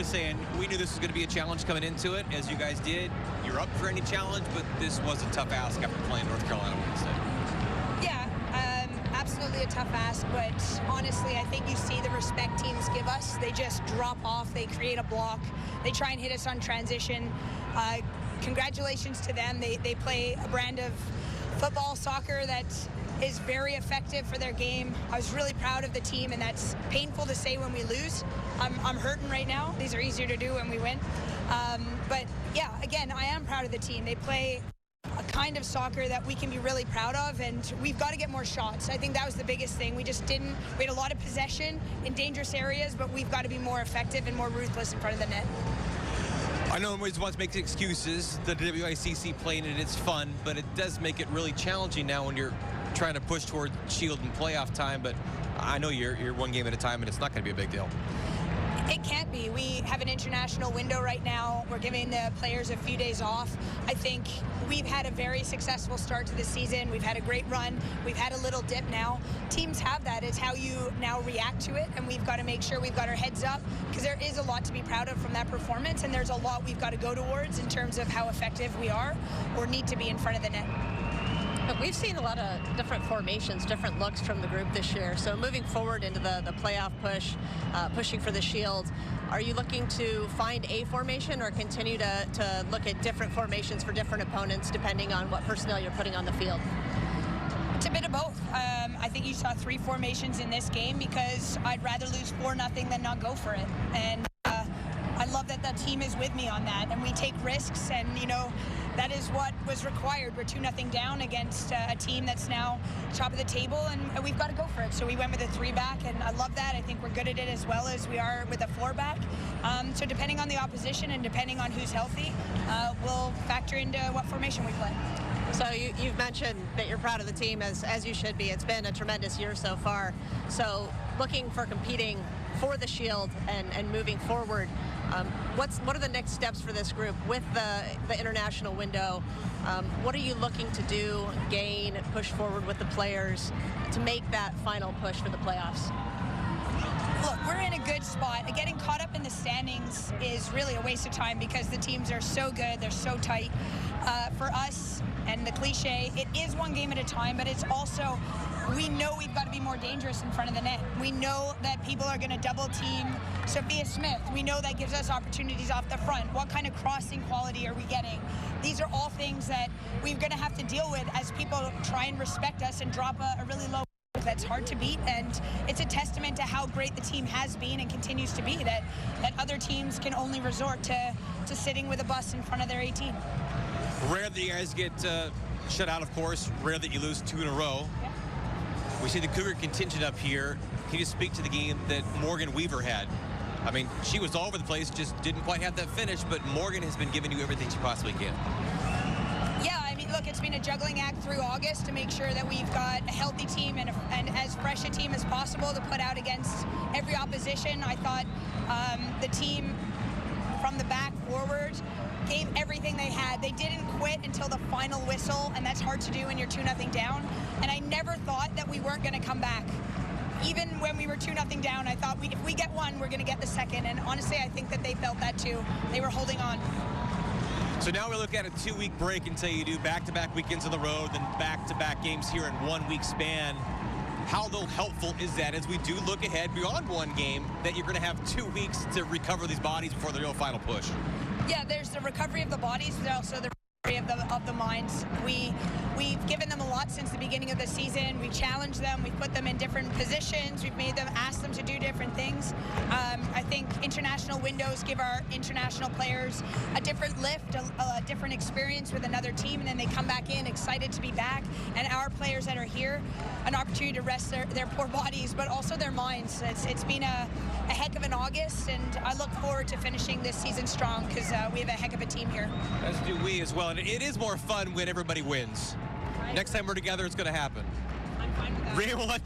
to saying we knew this was going to be a challenge coming into it, as you guys did. You're up for any challenge, but this was a tough ask after playing North Carolina Wednesday. Yeah, absolutely a tough ask, but honestly, I think you see the respect teams give us. They just drop off, they create a block, they try and hit us on transition. Congratulations to them. They play a brand of football, soccer that is very effective for their game. I was really proud of the team, and that's painful to say when we lose. I'm hurting right now. These are easier to do when we win. But yeah, again, I am proud of the team. They play a kind of soccer that we can be really proud of, and we've got to get more shots. I think that was the biggest thing. We just didn't. We had a lot of possession in dangerous areas, but we've got to be more effective and more ruthless in front of the net. I know everyone wants to make excuses. The WICC playing it, it's fun, but it does make it really challenging now when you're trying to push toward Shield and playoff time. But I know you're one game at a time, and it's not going to be a big deal. It can't be. We have an international window right now. We're giving the players a few days off. I think we've had a very successful start to the season. We've had a great run. We've had a little dip now. Teams have that. It's how you now react to it, and we've got to make sure we've got our heads up, because there is a lot to be proud of from that performance, and there's a lot we've got to go towards in terms of how effective we are or need to be in front of the net. We've seen a lot of different formations, different looks from the group this year. So moving forward into the playoff push, pushing for the Shield, are you looking to find a formation or continue to look at different formations for different opponents depending on what personnel you're putting on the field? It's a bit of both. I think you saw 3 formations in this game because I'd rather lose 4-0 than not go for it. And I love that the team is with me on that, and we take risks, and you know, that is what was required. We're 2-0 down against a team that's now top of the table, and we've got to go for it. So we went with a 3-back, and I love that. I think we're good at it as well as we are with a 4-back. So depending on the opposition and depending on who's healthy, we'll factor into what formation we play. So you've mentioned that you're proud of the team, as you should be. It's been a tremendous year so far. So looking for competing for the Shield and moving forward, what are the next steps for this group with the international window? What are you looking to do, gain, push forward with the players to make that final push for the playoffs? Look, we're in a good spot. Getting caught up in the standings is really a waste of time because the teams are so good, they're so tight. For us, and the cliche, it is one game at a time, but it's also, we know we've got to be more dangerous in front of the net. We know that people are going to double team Sophia Smith. We know that gives us opportunities off the front. What kind of crossing quality are we getting? These are all things that we're going to have to deal with as people try and respect us and drop a really low that's hard to beat, and it's a testament to how great the team has been and continues to be, that other teams can only resort to sitting with a bus in front of their 18. Rare that you guys get shut out, of course. Rare that you lose 2 in a row. Yeah. We see the Cougar contingent up here. Can you speak to the game that Morgan Weaver had? I mean, she was all over the place, just didn't quite have that finish, but Morgan has been giving you everything she possibly can. Yeah, I mean, look, it's been a juggling act through August to make sure that we've got a healthy team and as fresh a team as possible to put out against every opposition. I thought the team from the back forward gave everything they had. They didn't quit until the final whistle, and that's hard to do when you're 2-0 down. And I never thought that we weren't going to come back. Even when we were 2-0 down, I thought if we get one, we're going to get the second. And honestly, I think that they felt that too. They were holding on. So now we look at a 2-week break until you do back-to-back weekends on the road, then back-to-back games here in 1 week span. How helpful is that as we do look ahead beyond one game, that you're going to have 2 weeks to recover these bodies before the real final push? Yeah, there's the recovery of the bodies, but also the recovery of the minds. We've given them a lot since the beginning of the season. We've challenged them. We've put them in different positions. We've made them ask them to do different things. I think international windows give our international players a different lift, a different experience with another team, and then they come back in excited to be back. And our players that are here, an opportunity to rest their poor bodies, but also their minds. It's been a heck of an August, and I look forward to finishing this season strong because we have a heck of a team here. As do we as well, and it is more fun when everybody wins. Next time we're together, it's going to happen. I'm fine with that. Rhian, we'll let